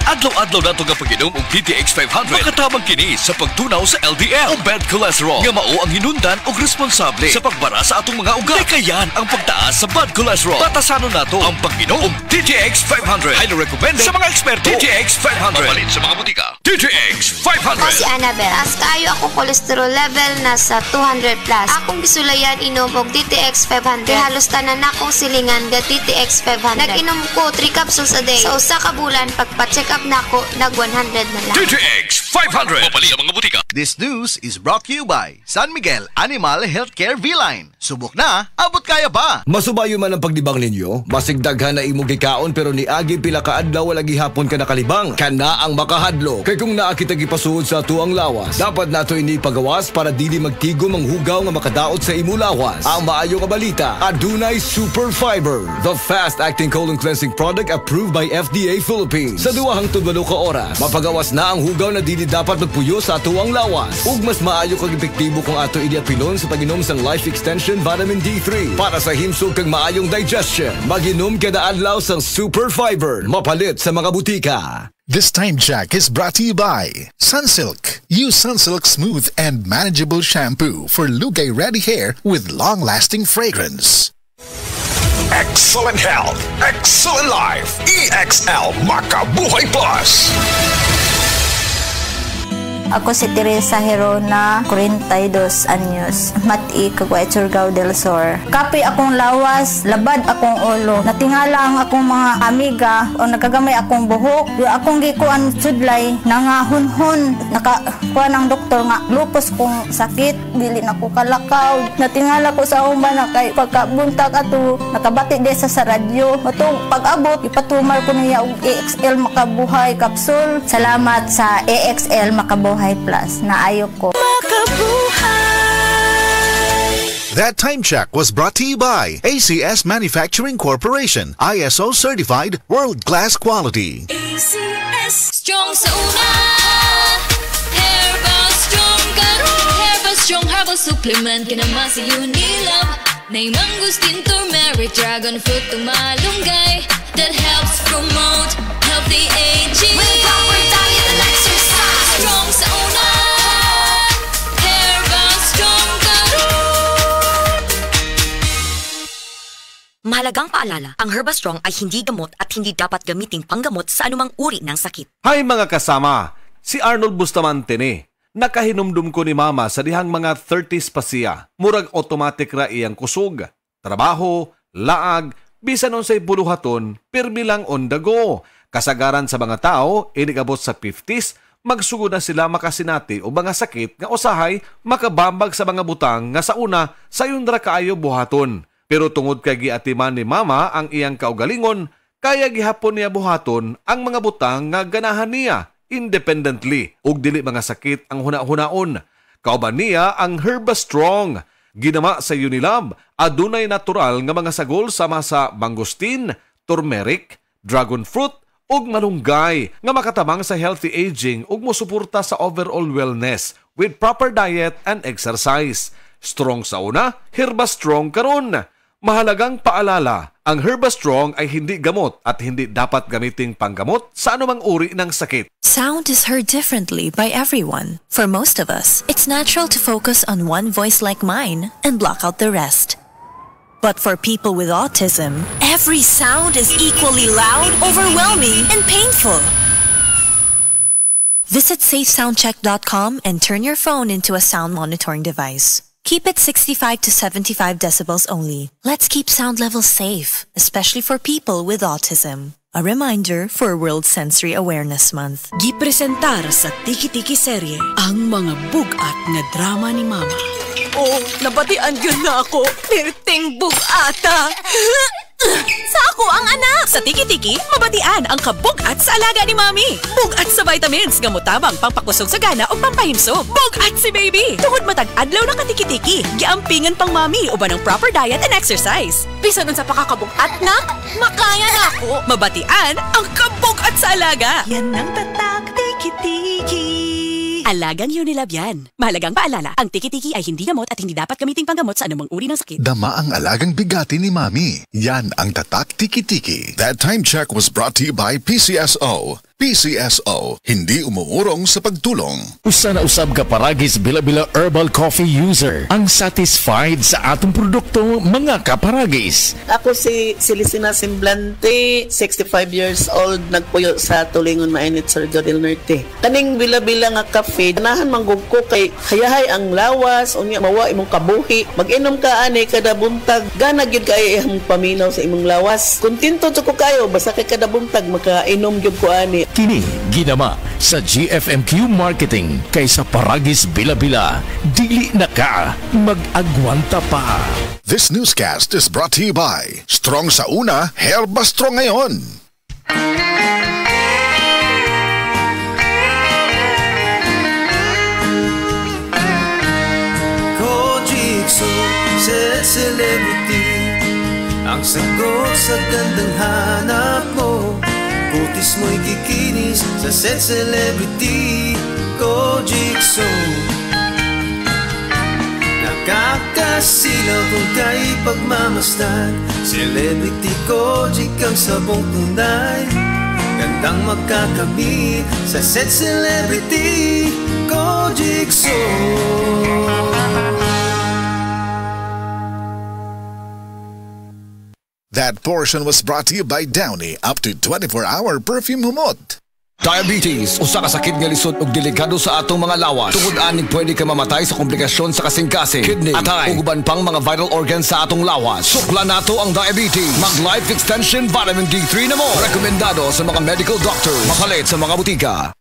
adlaw-adlaw nato nga pag-inom og DTX 500 makatabang kini sa pagtunaw sa LDL o bad cholesterol nga mao ang hinundan og responsable sa pagbara sa atong mga ugat. Kayan ang pagtaas sa bad cholesterol. Batasanon nato ang pag-inom og DTX 500. Highly recommended sa mga eksperto. DTX 500. Mapalit sa mga butika. DTX 500. Ako si Annabel. As kayo ako cholesterol level nasa 200 plus. Akong bisulayan inom og DTX 500. Kaya halos tanan akong silingan ga DTX 500. Nag-inom ko 3 capsules a day. Sa usa ka bulan pagpa-check up nako nag 100 na lang. DTX 500. Mapalit sa mga butika. This news is brought to you by San Miguel Animal Healthcare V-Line. Subok na, abot kaya ba? Masubayo man ang pagdibang ninyo, masigdaghan na imong gikaon pero niagi pila ka adlaw wala gihapon ka nakalibang. Kana ang makahadlok. Kay kung naa kita gipasuod sa tuang lawas, dapat nato ini pagawas para dili magtigo manghugaw nga makadaot sa imo lawas. Ang maayo nga balita, adunay Super Fiber, the fast-acting colon cleansing product approved by FDA Philippines. Sa duwahang tudwalo ka oras, mapagawas na ang hugaw na dili dapat magpuyo sa tuang lawas. Ug mas maayo kag epektibo kung ato idiapilon sa pag-inom sang Life Extension Vitamin D3 para sa himsog kag maayong digestion. Mag-inom kada adlaw sang Super Fiber, mapalit sa mga butika. This time check is brought to you by Sunsilk. Use Sunsilk smooth and manageable shampoo for lugay ready hair with long-lasting fragrance. Excellent health, excellent life. EXL Makabuhay Plus. Ako si Teresa Herona, 42 anyos. Mati, Kagway, Surigao del Sur. Kapi akong lawas, labad akong ulo. Natingala ang akong mga amiga o nakagamay akong buhok. Yung akong gikuan sudlay, nangahunhon. Nakakuha ng doktor nga, lupus kong sakit. Dili na ko kalakaw. Natingala ko sa umban na kay pagkabuntag ato, nakabati desa sa radyo. Matong pag-abot, ipatumar ko niya og EXL Makabuhay Capsule. Salamat sa EXL Makabuhay Plus na ayok ko. That time check was brought to you by ACS Manufacturing Corporation, ISO certified world-class quality. ACS Strong sa una, Herbal Strong karon, Herbal Strong Herbal Supplement kinama sa Unilab. Nay mangustin, turmeric, dragon fruit, tumalunggay that helps promote healthy aging. With proper diet and exercise. Strong sa una, Herbal Strong karon. Mahalagang paalala, ang Herbastrong ay hindi gamot at hindi dapat gamiting panggamot sa anumang uri ng sakit. Hay mga kasama, si Arnold Bustamante ni. Nakahinumdum ko ni mama sa dihang mga 30s pa siya. Murag automatic ra iyang kusog. Trabaho, laag, bisan unsay buluhaton, pirmi lang on the go. Kasagaran sa mga tao, inigabot sa 50s, magsugod na sila makasinati o mga sakit nga usahay makabambag sa mga butang nga sa una sayon ra kaayo buhaton. Pero tungod kay giatiman ni mama ang iyang kaugalingon, kaya gihapon niya buhaton ang mga butang nga ganahan niya independently ug dili mga sakit ang huna-hunaon. Kauban niya ang Herbastrong. Ginama sa Unilab, adunay natural nga mga sagol sama sa mangustin, turmeric, dragon fruit ug malunggay nga makatabang sa healthy aging ug mosuporta sa overall wellness with proper diet and exercise. Strong sa una, Herbastrong karon. Mahalagang paalala, ang Herbastrong ay hindi gamot at hindi dapat gamiting panggamot sa anumang uri ng sakit. Sound is heard differently by everyone. For most of us, it's natural to focus on one voice like mine and block out the rest. But for people with autism, every sound is equally loud, overwhelming, and painful. Visit safesoundcheck.com and turn your phone into a sound monitoring device. Keep it 65 to 75 decibels only. Let's keep sound levels safe, especially for people with autism. A reminder for World Sensory Awareness Month. Gipresentar sa Tiki-Tiki serye ang mga bugat na drama ni Mama. Oh, nabatian yun na ako. Perting bugata. Sa ako ang anak! Sa Tiki-Tiki, mabatian ang kabugat sa alaga ni Mami. Bugat sa vitamins, gamutabang pangpakusog sa gana o pampahimsog. Bugat si baby! Tungod matag-adlaw na ka-Tiki-Tiki, giampingan pang Mami uban ng proper diet and exercise. Bisan nun sa pakakabugat na, makaya na ako. Mabatian ang kabugat sa alaga. Yan ang tatak Tiki-Tiki. Alagang Unilab yan. Mahalagang paalala, ang Tiki-Tiki ay hindi gamot at hindi dapat gamiting panggamot sa anumang uri ng sakit. Dama ang alagang bigati ni Mami. Yan ang tatak Tiki-Tiki. That time check was brought to you by PCSO. PCSO, hindi umuurong sa pagtulong. Usa na usab ka paragis bila-bila herbal coffee user ang satisfied sa atong produkto, mga kaparagis. Ako si Celisina Semblante, 65 years old, nagpuyo sa Tulingon Mainit, Surigao del Norte. Kaning bila-bila nga kafe, ganahan manggug ko kay hayahay ang lawas, unya mawa imong kabuhi. Mag-inom ka ani kada buntag, gana gyud kay imong paminaw sa imong lawas. Kontento jud ko kayo basta kay kada buntag makainom gyud ko ani. Kini ginama sa GFMQ Marketing kaysa paragis bila-bila, dili na ka mag-agwanta pa. This newscast is brought to you by Strong sa una, Herba Strong ngayon. Kojikso sa celebrity, ang sagot sa gandang hanap mo. Kutis mo'y kikinis sa set celebrity, Kojikso. Nakakasilaw kung kay pagmamasdan, celebrity Kojik ang sabong tunay. Gandang magkakamit sa set celebrity, Kojikso. That portion was brought to you by Downy, up to 24-hour perfume humot. Diabetes, usa ka sakit nga lisod ug delikado sa atong mga lawas. Tungod aning pwede ka mamatay sa komplikasyon sa kasing-kasing, kidney, atay, ug uban pang mga vital organs sa atong lawas. Sukla nato ang diabetes. Mag Life Extension Vitamin D3 na mo. Rekomendado sa mga medical doctors. Makalit sa mga butika.